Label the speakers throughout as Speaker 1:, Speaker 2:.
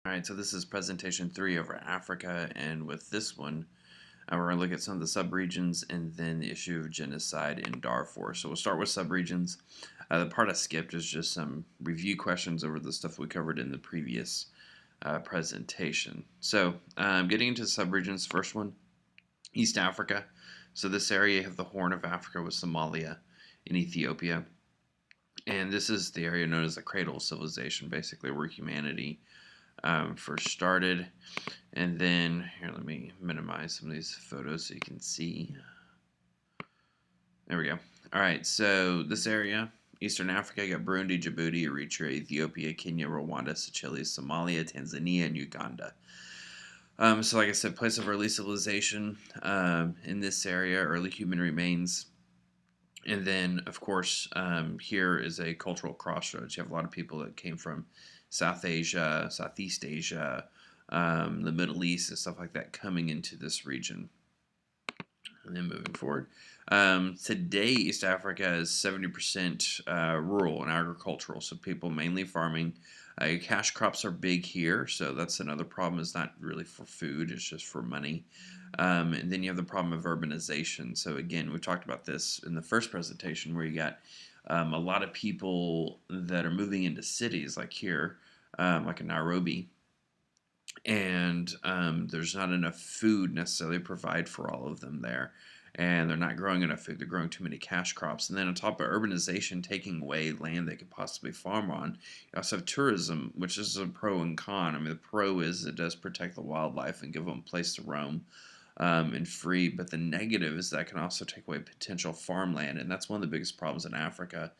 Speaker 1: All right, so this is presentation 3 over Africa, and with this one, we're going to look at some of the subregions and then the issue of genocide in Darfur. So we'll start with subregions. The part I skipped is just some review questions over the stuff we covered in the previous presentation. So getting into the subregions, first one, East Africa. So this area, you have the Horn of Africa with Somalia and Ethiopia. And this is the area known as the cradle of civilization, basically, where humanity first started. And then, here, let me minimize some of these photos so you can see. There we go. All right, so this area, Eastern Africa, you got Burundi, Djibouti, Eritrea, Ethiopia, Kenya, Rwanda, Seychelles, Somalia, Tanzania, and Uganda. So like I said, place of early civilization in this area, early human remains. And then, of course, here is a cultural crossroads. You have a lot of people that came from South Asia, Southeast Asia, the Middle East, and stuff like that coming into this region. And then moving forward. Today, East Africa is 70% rural and agricultural, so people mainly farming. Cash crops are big here, so that's another problem. It's not really for food, it's just for money. And then you have the problem of urbanization. So again, we talked about this in the first presentation where you got a lot of people that are moving into cities like here, like in Nairobi, and there's not enough food necessarily to provide for all of them there. And they're not growing enough food. They're growing too many cash crops. And then on top of urbanization taking away land they could possibly farm on, you also have tourism, which is a pro and con. I mean, the pro is it does protect the wildlife and give them a place to roam and free. But the negative is that can also take away potential farmland. And that's one of the biggest problems in Africa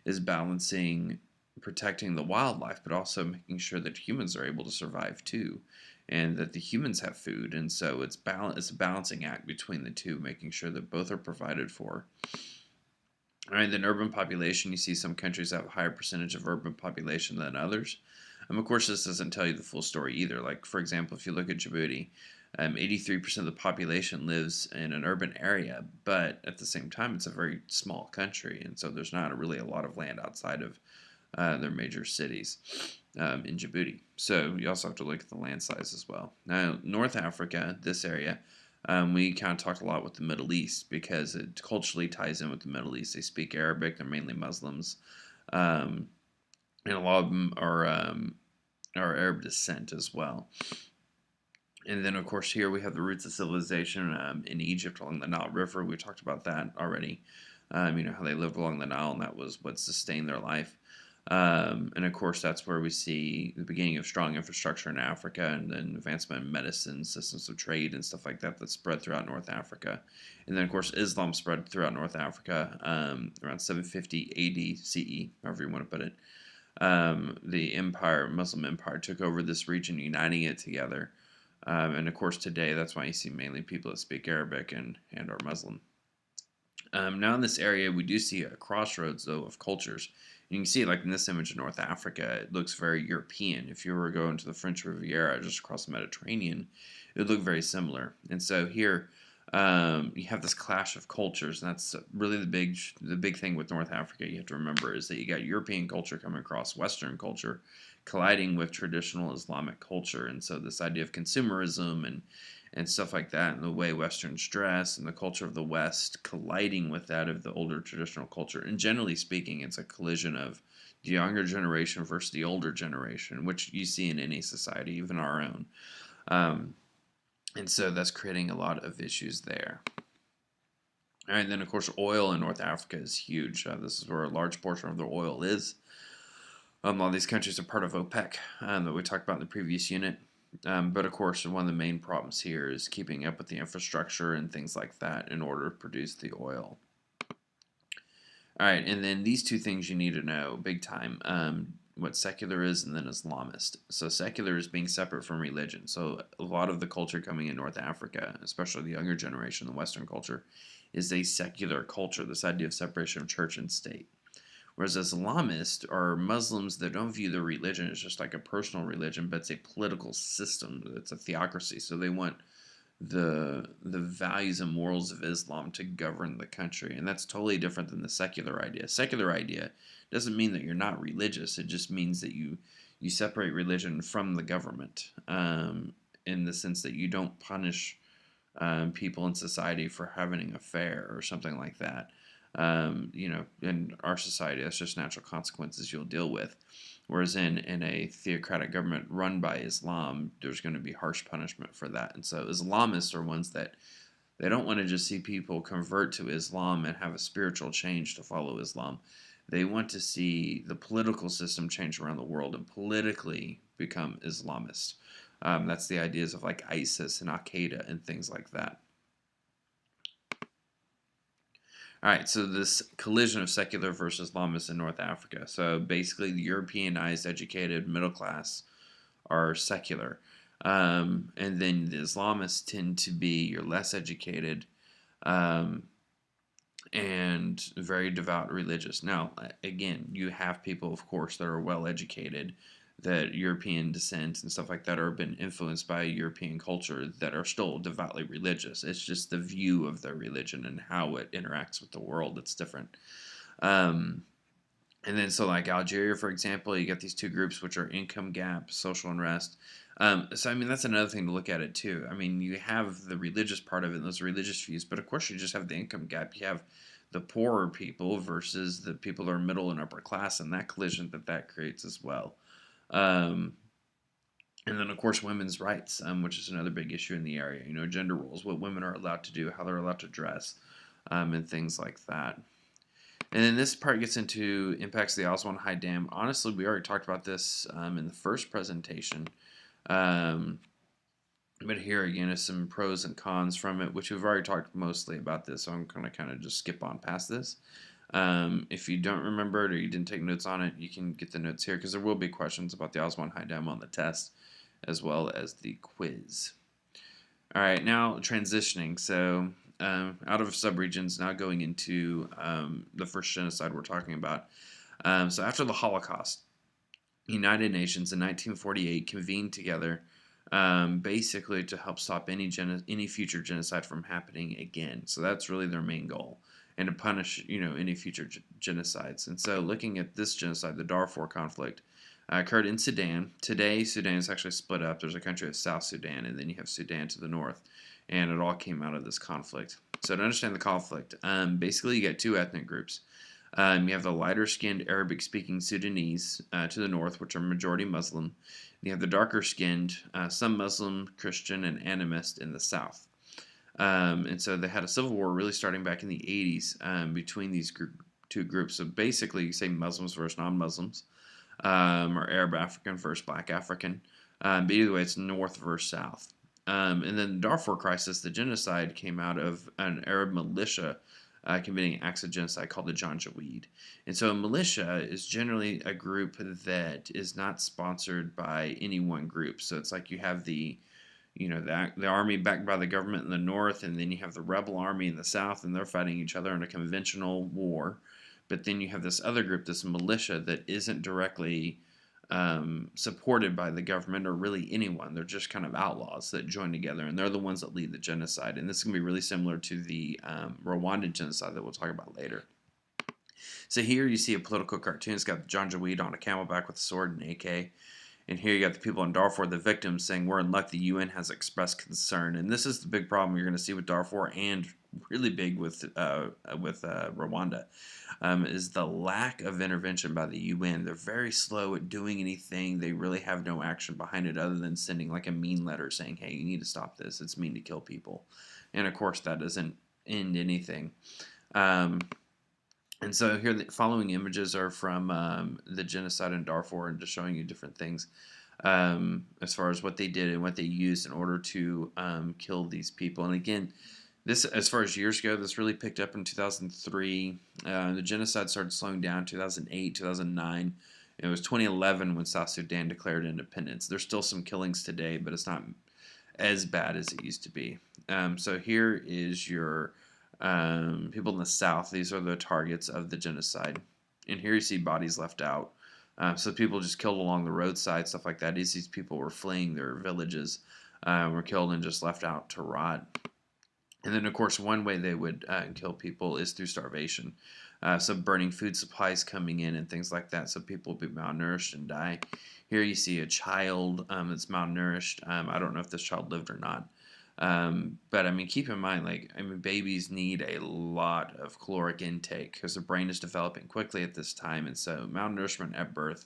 Speaker 1: is balancing protecting the wildlife, but also making sure that humans are able to survive too, and that the humans have food. And so it's a balancing act between the two, making sure that both are provided for. All right, then urban population, you see some countries have a higher percentage of urban population than others. Of course, this doesn't tell you the full story either. Like, for example, if you look at Djibouti, 83% of the population lives in an urban area, but at the same time, it's a very small country, and so there's not really a lot of land outside of their major cities in Djibouti. So you also have to look at the land size as well. Now, North Africa, this area, we kind of talked a lot with the Middle East because it culturally ties in with the Middle East. They speak Arabic. They're mainly Muslims, and a lot of them are Arab descent as well. And then, of course, here we have the roots of civilization in Egypt along the Nile River. We talked about that already. How they lived along the Nile, and that was what sustained their life. And of course, that's where we see the beginning of strong infrastructure in Africa and then advancement in medicine, systems of trade, and stuff like that that spread throughout North Africa. And then, of course, Islam spread throughout North Africa around 750 AD CE, however you want to put it. The Muslim Empire, took over this region, uniting it together. And of course, today, that's why you see mainly people that speak Arabic and are Muslim. Now in this area, we do see a crossroads, though, of cultures. You can see, like in this image of North Africa, it looks very European. If you were going to the French Riviera just across the Mediterranean, it would look very similar. And so here, you have this clash of cultures, and that's really the big thing with North Africa. You have to remember is that you got European culture coming across Western culture, colliding with traditional Islamic culture, and so this idea of consumerism and stuff like that, and the way Westerns dress and the culture of the West colliding with that of the older traditional culture. And generally speaking, it's a collision of the younger generation versus the older generation, which you see in any society, even our own. And so that's creating a lot of issues there. All right, and then of course oil in North Africa is huge. This is where a large portion of the oil is. A lot of these countries are part of OPEC that we talked about in the previous unit. But of course, one of the main problems here is keeping up with the infrastructure and things like that in order to produce the oil. All right, and then these two things you need to know big time, what secular is and then Islamist. So secular is being separate from religion. So a lot of the culture coming in North Africa, especially the younger generation, the Western culture, is a secular culture, this idea of separation of church and state. Whereas Islamists are Muslims that don't view their religion as just like a personal religion, but it's a political system. It's a theocracy. So they want the values and morals of Islam to govern the country. And that's totally different than the secular idea. Secular idea doesn't mean that you're not religious. It just means that you you separate religion from the government, in the sense that you don't punish people in society for having an affair or something like that. In our society, that's just natural consequences you'll deal with. Whereas in a theocratic government run by Islam, there's going to be harsh punishment for that. And so Islamists are ones that they don't want to just see people convert to Islam and have a spiritual change to follow Islam. They want to see the political system change around the world and politically become Islamist. That's the ideas of like ISIS and Al Qaeda and things like that. All right, so this collision of secular versus Islamists in North Africa. So basically, the Europeanized, educated middle class are secular. And then the Islamists tend to be your less educated, um, and very devout religious. Now, again, you have people, of course, that are well educated, that European descent and stuff like that are been influenced by European culture that are still devoutly religious. It's just the view of their religion and how it interacts with the world that's different. Um, and then, so like Algeria, for example, you get these two groups, which are income gap, social unrest. So, I mean, that's another thing to look at it too. I mean, you have the religious part of it, and those religious views, but of course, you just have the income gap. You have the poorer people versus the people that are middle and upper class, and that collision that creates as well. Um, and then, of course, women's rights, which is another big issue in the area. Gender roles, what women are allowed to do, how they're allowed to dress, and things like that. And then this part gets into impacts of the Oswald High Dam. Honestly, we already talked about this in the first presentation. Um, but here again is some pros and cons from it, which we've already talked mostly about this, so I'm going to kind of just skip on past this. If you don't remember it or you didn't take notes on it, you can get the notes here because there will be questions about the Oswald High Dam on the test as well as the quiz. All right, now transitioning. So out of subregions, now going into the first genocide we're talking about. So after the Holocaust, United Nations in 1948 convened together basically to help stop any future genocide from happening again. So that's really their main goal, and to punish any future genocides. And so looking at this genocide, the Darfur conflict, occurred in Sudan. Today, Sudan is actually split up. There's a country of South Sudan, and then you have Sudan to the north, and it all came out of this conflict. So to understand the conflict, basically you get two ethnic groups. You have the lighter-skinned Arabic-speaking Sudanese to the north, which are majority Muslim. And you have the darker-skinned, some Muslim, Christian, and animist in the south. And so they had a civil war really starting back in the 80s between these two groups. So basically, you say Muslims versus non-Muslims, or Arab African versus Black African. But either way, it's north versus south. And then the Darfur crisis, the genocide, came out of an Arab militia committing acts of genocide called the Janjaweed. And so a militia is generally a group that is not sponsored by any one group. So it's like you have the army backed by the government in the north, and then you have the rebel army in the south, and they're fighting each other in a conventional war. But then you have this other group, this militia, that isn't directly supported by the government or really anyone. They're just kind of outlaws that join together, and they're the ones that lead the genocide. And this can be really similar to the Rwandan genocide that we'll talk about later. So here you see a political cartoon. It's got Janjaweed on a camelback with a sword and AK. And here you got the people in Darfur, the victims, saying, "We're in luck, the UN has expressed concern." And this is the big problem you're going to see with Darfur, and really big with Rwanda, is the lack of intervention by the UN. They're very slow at doing anything. They really have no action behind it other than sending like a mean letter saying, "Hey, you need to stop this. It's mean to kill people." And of course, that doesn't end anything. And so here, the following images are from the genocide in Darfur, and just showing you different things as far as what they did and what they used in order to kill these people. And again, this, as far as years go, this really picked up in 2003. The genocide started slowing down 2008, 2009. It was 2011 when South Sudan declared independence. There's still some killings today, but it's not as bad as it used to be. So here is your people in the south. These are the targets of the genocide. And here you see bodies left out. So people just killed along the roadside, stuff like that. These people were fleeing their villages, were killed and just left out to rot. And then, of course, one way they would kill people is through starvation. So burning food supplies coming in and things like that, so people will be malnourished and die. Here you see a child that's malnourished. I don't know if this child lived or not. But I mean, keep in mind, like, I mean, babies need a lot of caloric intake because the brain is developing quickly at this time, and so malnourishment at birth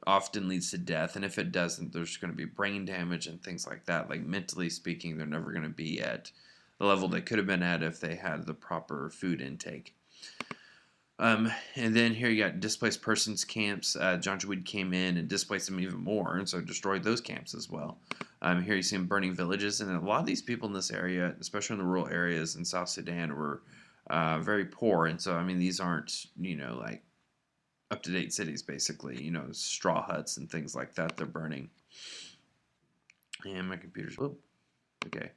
Speaker 1: often leads to death. And if it doesn't, there's going to be brain damage and things like that. Like, mentally speaking, they're never going to be at the level they could have been at if they had the proper food intake. And then here you got displaced persons camps. Janjaweed came in and displaced them even more, and so destroyed those camps as well. Here you see them burning villages, and a lot of these people in this area, especially in the rural areas in South Sudan, were very poor. And so, I mean, these aren't, like up-to-date cities, basically, straw huts and things like that they're burning. And my computer's, whoop, okay.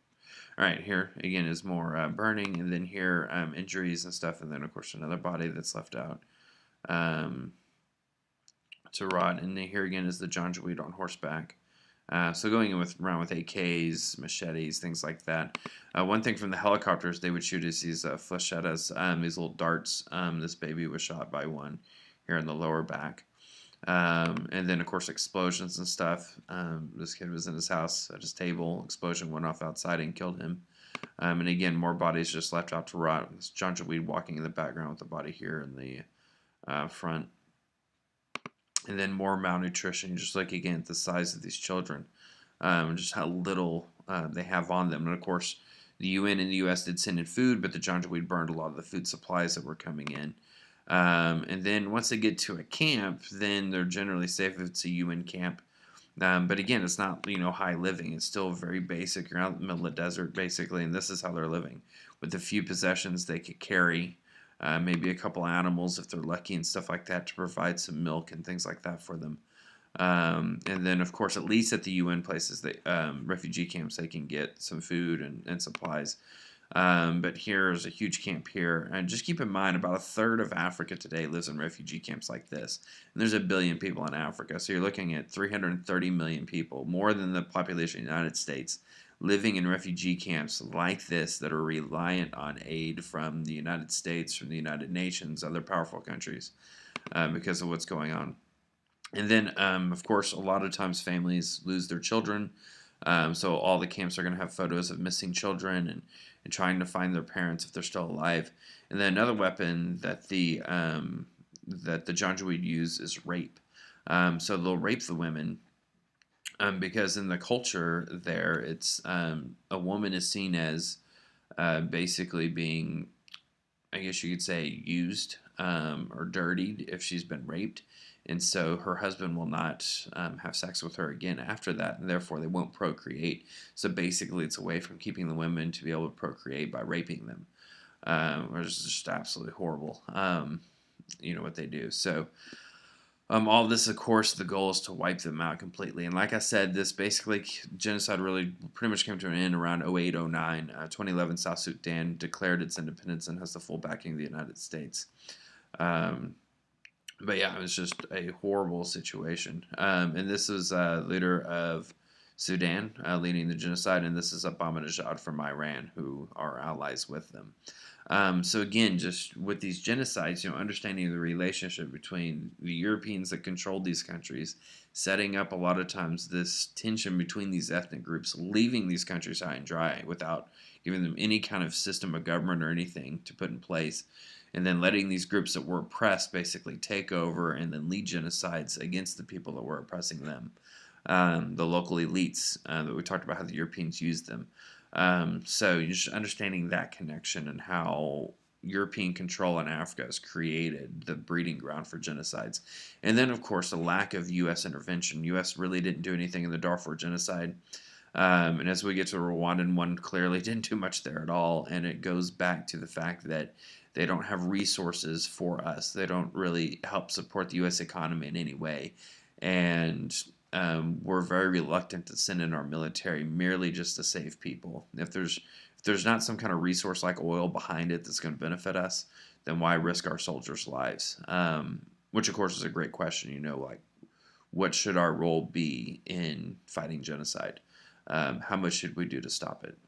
Speaker 1: All right, here again is more burning, and then here injuries and stuff, and then of course another body that's left out to rot. And then here again is the Janjaweed on horseback. So going in around with AKs, machetes, things like that. One thing from the helicopters they would shoot is these flechetas, these little darts. This baby was shot by one here in the lower back. And then, of course, explosions and stuff. This kid was in his house at his table. Explosion went off outside and killed him. And again, more bodies just left out to rot. It's Janjaweed walking in the background with the body here in the front. And then more malnutrition. Just look again at the size of these children. Just how little they have on them. And, of course, the UN and the U.S. did send in food, but the Janjaweed burned a lot of the food supplies that were coming in. And then once they get to a camp, then they're generally safe if it's a UN camp. But again, it's not, high living. It's still very basic. You're out in the middle of the desert, basically, and this is how they're living. With the few possessions they could carry, maybe a couple animals if they're lucky and stuff like that to provide some milk and things like that for them. And then, of course, at least at the UN places, refugee camps, they can get some food and supplies. But here's a huge camp here. And just keep in mind, about a third of Africa today lives in refugee camps like this. And there's 1 billion people in Africa. So you're looking at 330 million people, more than the population of the United States, living in refugee camps like this that are reliant on aid from the United States, from the United Nations, other powerful countries, because of what's going on. And then, of course, a lot of times families lose their children. So all the camps are going to have photos of missing children and trying to find their parents if they're still alive. And then another weapon that the Janjaweed use is rape. So they'll rape the women because in the culture there, it's a woman is seen as basically being, I guess you could say, used or dirtied if she's been raped. And so her husband will not have sex with her again after that, and therefore they won't procreate. So basically it's a way from keeping the women to be able to procreate by raping them, which is just absolutely horrible, what they do. So all this, of course, the goal is to wipe them out completely. And like I said, this basically genocide really pretty much came to an end around 08, 09. 2011, South Sudan declared its independence and has the full backing of the United States. But yeah, it was just a horrible situation. And this is leader of Sudan leading the genocide, and this is Ahmadinejad from Iran, who are allies with them. So again, just with these genocides, understanding the relationship between the Europeans that controlled these countries, setting up a lot of times this tension between these ethnic groups, leaving these countries high and dry without giving them any kind of system of government or anything to put in place, and then letting these groups that were oppressed basically take over and then lead genocides against the people that were oppressing them. The local elites that we talked about how the Europeans used them. So you're just understanding that connection and how European control in Africa has created the breeding ground for genocides. And then, of course, the lack of U.S. intervention. U.S. really didn't do anything in the Darfur genocide. And as we get to the Rwandan one, clearly didn't do much there at all. And it goes back to the fact that they don't have resources for us. They don't really help support the U.S. economy in any way. And we're very reluctant to send in our military merely just to save people. If there's not some kind of resource like oil behind it that's going to benefit us, then why risk our soldiers' lives? Which, of course, is a great question. Like, what should our role be in fighting genocide? How much should we do to stop it?